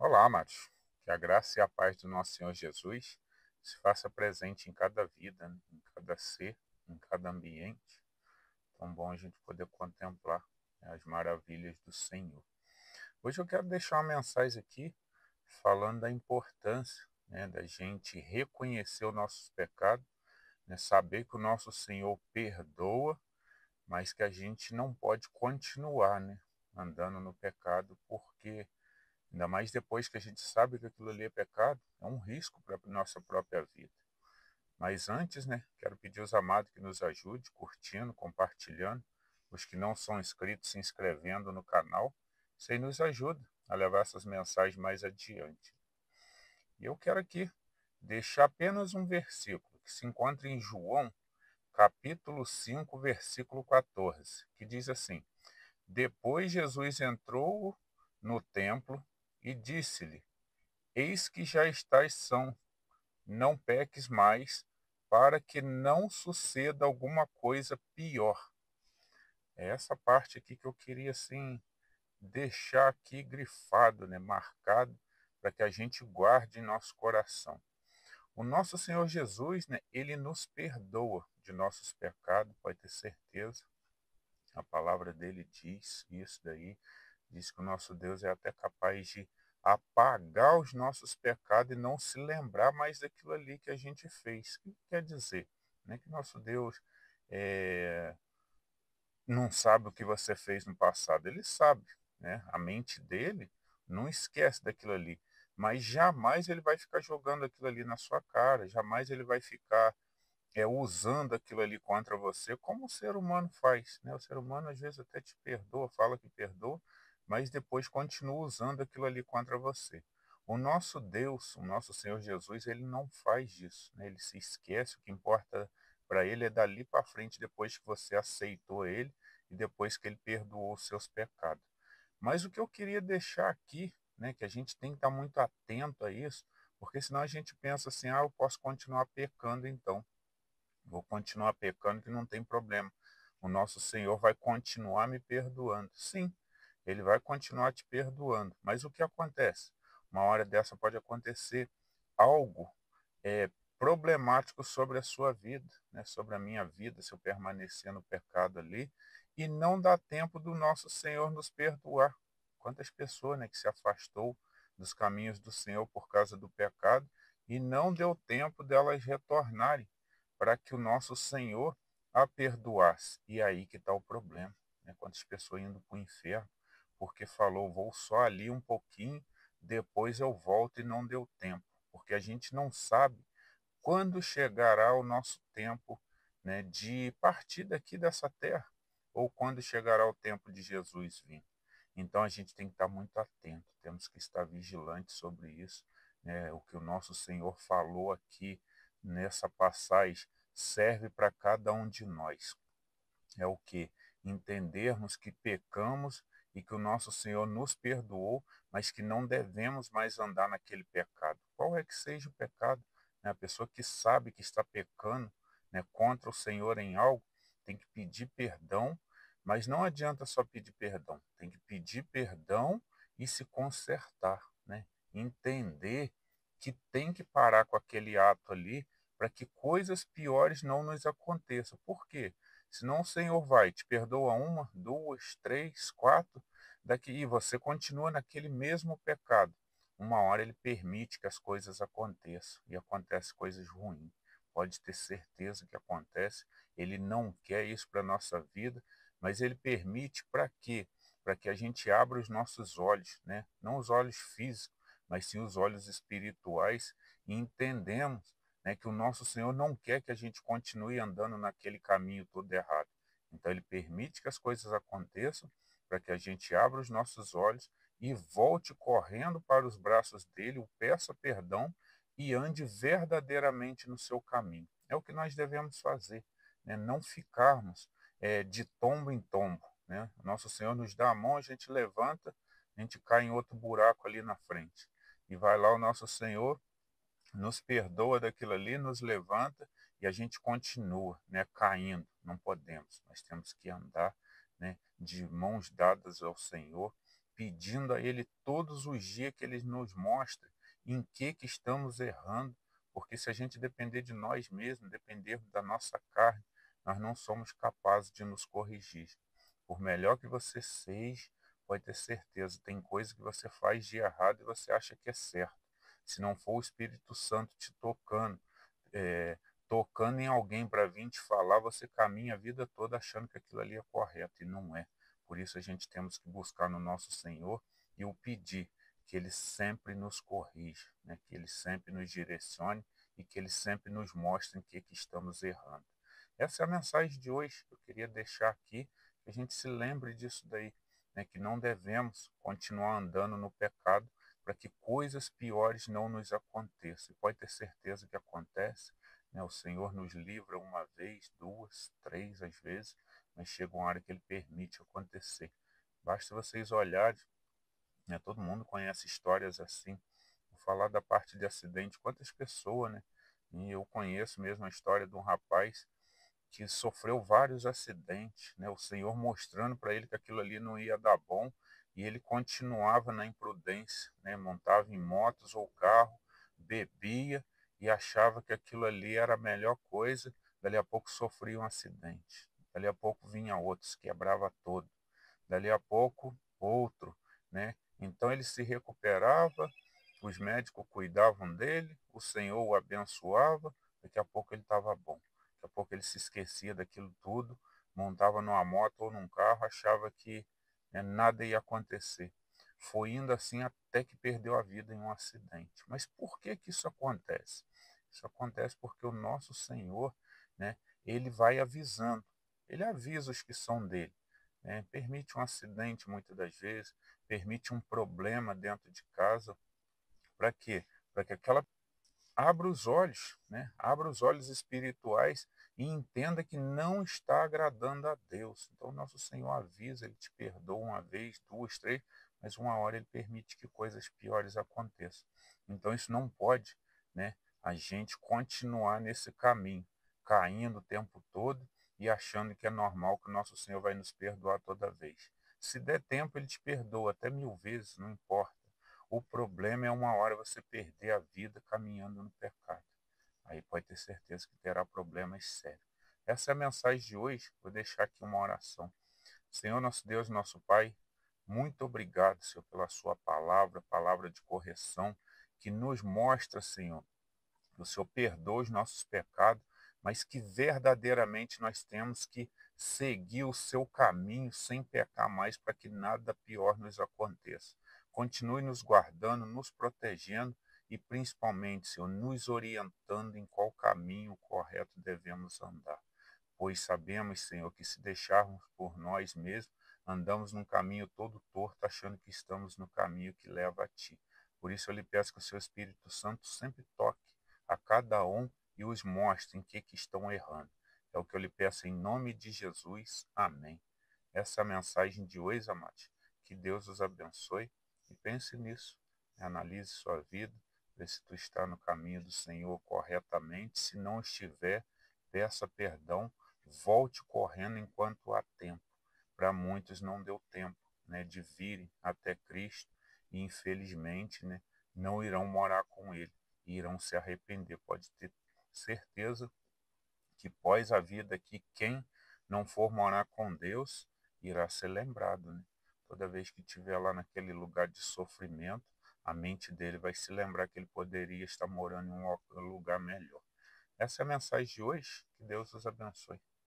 Olá, amados. Que a graça e a paz do nosso Senhor Jesus se faça presente em cada vida, né? Em cada ser, em cada ambiente. Tão bom a gente poder contemplar, né, as maravilhas do Senhor. Hoje eu quero deixar uma mensagem aqui falando da importância, né, da gente reconhecer os nossos pecados, né, saber que o nosso Senhor perdoa, mas que a gente não pode continuar, né, andando no pecado, porque ainda mais depois que a gente sabe que aquilo ali é pecado, é um risco para a nossa própria vida. Mas antes, né, quero pedir aos amados que nos ajude, curtindo, compartilhando, os que não são inscritos, se inscrevendo no canal. Isso aí nos ajuda a levar essas mensagens mais adiante. E eu quero aqui deixar apenas um versículo que se encontra em João, capítulo 5, versículo 14, que diz assim: Depois Jesus entrou no templo e disse-lhe: Eis que já estás são, não peques mais, para que não suceda alguma coisa pior. É essa parte aqui que eu queria, assim, deixar aqui grifado, né, marcado, para que a gente guarde em nosso coração. O nosso Senhor Jesus, né, ele nos perdoa de nossos pecados, pode ter certeza. A palavra dele diz isso daí, diz que o nosso Deus é até capaz de apagar os nossos pecados e não se lembrar mais daquilo ali que a gente fez. O que quer dizer? Não é que nosso Deus é, não sabe o que você fez no passado. Ele sabe, né? A mente dele não esquece daquilo ali. Mas jamais ele vai ficar jogando aquilo ali na sua cara, jamais ele vai ficar usando aquilo ali contra você, como o ser humano faz, né? O ser humano às vezes até te perdoa, fala que perdoa, mas depois continua usando aquilo ali contra você. O nosso Deus, o nosso Senhor Jesus, ele não faz isso, né? Ele se esquece, o que importa para ele é dali para frente, depois que você aceitou ele e depois que ele perdoou os seus pecados. Mas o que eu queria deixar aqui, né, que a gente tem que estar muito atento a isso, porque senão a gente pensa assim, eu posso continuar pecando então. Vou continuar pecando que não tem problema. O nosso Senhor vai continuar me perdoando. Sim, ele vai continuar te perdoando. Mas o que acontece? Uma hora dessa pode acontecer algo é, problemático sobre a sua vida, né? Sobre a minha vida, se eu permanecer no pecado ali, e não dá tempo do nosso Senhor nos perdoar. Quantas pessoas, né, que se afastou dos caminhos do Senhor por causa do pecado e não deu tempo delas retornarem para que o nosso Senhor a perdoasse. E aí que está o problema, né? Quantas pessoas indo para o inferno porque falou, vou só ali um pouquinho, depois eu volto e não deu tempo. Porque a gente não sabe quando chegará o nosso tempo, né, de partir daqui dessa terra, ou quando chegará o tempo de Jesus vir. Então a gente tem que estar muito atento, temos que estar vigilantes sobre isso, né? O que o nosso Senhor falou aqui nessa passagem serve para cada um de nós. É o que? Entendermos que pecamos e que o nosso Senhor nos perdoou, mas que não devemos mais andar naquele pecado. Qual é que seja o pecado? Né? A pessoa que sabe que está pecando, né, contra o Senhor em algo, tem que pedir perdão, mas não adianta só pedir perdão, tem que pedir perdão e se consertar, né? Entender que tem que parar com aquele ato ali para que coisas piores não nos aconteçam. Por quê? Senão o Senhor vai, te perdoa uma, duas, três, quatro, daqui e você continua naquele mesmo pecado. Uma hora ele permite que as coisas aconteçam e acontecem coisas ruins. Pode ter certeza que acontece. Ele não quer isso para a nossa vida, mas ele permite para quê? Para que a gente abra os nossos olhos, né? Não os olhos físicos, mas sim os olhos espirituais e entendemos, né, que o nosso Senhor não quer que a gente continue andando naquele caminho todo errado. Então ele permite que as coisas aconteçam para que a gente abra os nossos olhos e volte correndo para os braços dele, o peça perdão e ande verdadeiramente no seu caminho. É o que nós devemos fazer, né? Não ficarmos de tombo em tombo. Né? Nosso Senhor nos dá a mão, a gente levanta, a gente cai em outro buraco ali na frente. E vai lá o nosso Senhor, nos perdoa daquilo ali, nos levanta e a gente continua, né, caindo. Não podemos, nós temos que andar, né, de mãos dadas ao Senhor, pedindo a Ele todos os dias que Ele nos mostre em que estamos errando, porque se a gente depender de nós mesmos, depender da nossa carne, nós não somos capazes de nos corrigir. Por melhor que você seja, pode ter certeza, tem coisa que você faz de errado e você acha que é certo. Se não for o Espírito Santo te tocando, tocando em alguém para vir te falar, você caminha a vida toda achando que aquilo ali é correto, e não é. Por isso a gente temos que buscar no nosso Senhor e o pedir que Ele sempre nos corrija, né? Que Ele sempre nos direcione e que Ele sempre nos mostre em que estamos errando. Essa é a mensagem de hoje que eu queria deixar aqui, que a gente se lembre disso daí, né? Que não devemos continuar andando no pecado para que coisas piores não nos aconteçam. E pode ter certeza que acontece, né? O Senhor nos livra uma vez, duas, três às vezes, mas chega uma hora que Ele permite acontecer. Basta vocês olharem, né? Todo mundo conhece histórias assim. Vou falar da parte de acidente, quantas pessoas, né? E eu conheço mesmo a história de um rapaz que sofreu vários acidentes, né? O Senhor mostrando para ele que aquilo ali não ia dar bom, e ele continuava na imprudência, né? Montava em motos ou carro, bebia e achava que aquilo ali era a melhor coisa. Dali a pouco sofria um acidente, dali a pouco vinha outro, se quebrava todo, dali a pouco outro, né? Então ele se recuperava, os médicos cuidavam dele, o Senhor o abençoava, daqui a pouco ele estava bom. Daqui a pouco ele se esquecia daquilo tudo, montava numa moto ou num carro, achava que, né, nada ia acontecer. Foi indo assim até que perdeu a vida em um acidente. Mas por que isso acontece? Isso acontece porque o nosso Senhor, né, ele vai avisando. Ele avisa os que são dele, né? Permite um acidente muitas das vezes, permite um problema dentro de casa. Para quê? Para que aquela abra os olhos, né? Abra os olhos espirituais e entenda que não está agradando a Deus. Então, nosso Senhor avisa, Ele te perdoa uma vez, duas, três, mas uma hora Ele permite que coisas piores aconteçam. Então, isso não pode, né? A gente continuar nesse caminho, caindo o tempo todo e achando que é normal que o nosso Senhor vai nos perdoar toda vez. Se der tempo, Ele te perdoa até 1000 vezes, não importa. O problema é uma hora você perder a vida caminhando no pecado. Aí pode ter certeza que terá problemas sérios. Essa é a mensagem de hoje. Vou deixar aqui uma oração. Senhor, nosso Deus, nosso Pai, muito obrigado, Senhor, pela sua palavra, palavra de correção, que nos mostra, Senhor, que o Senhor perdoa os nossos pecados, mas que verdadeiramente nós temos que seguir o seu caminho sem pecar mais, para que nada pior nos aconteça. Continue nos guardando, nos protegendo e principalmente, Senhor, nos orientando em qual caminho correto devemos andar. Pois sabemos, Senhor, que se deixarmos por nós mesmos, andamos num caminho todo torto, achando que estamos no caminho que leva a Ti. Por isso eu lhe peço que o Seu Espírito Santo sempre toque a cada um e os mostre em que estão errando. É o que eu lhe peço em nome de Jesus. Amém. Essa é a mensagem de hoje, amados. Que Deus os abençoe e pense nisso. Analise sua vida, vê se tu está no caminho do Senhor corretamente. Se não estiver, peça perdão, volte correndo enquanto há tempo. Para muitos não deu tempo, né, de virem até Cristo e infelizmente, né, não irão morar com Ele, irão se arrepender. Pode ter certeza que pós a vida aqui, quem não for morar com Deus irá ser lembrado, né? Toda vez que estiver lá naquele lugar de sofrimento, a mente dele vai se lembrar que ele poderia estar morando em um lugar melhor. Essa é a mensagem de hoje. Que Deus os abençoe.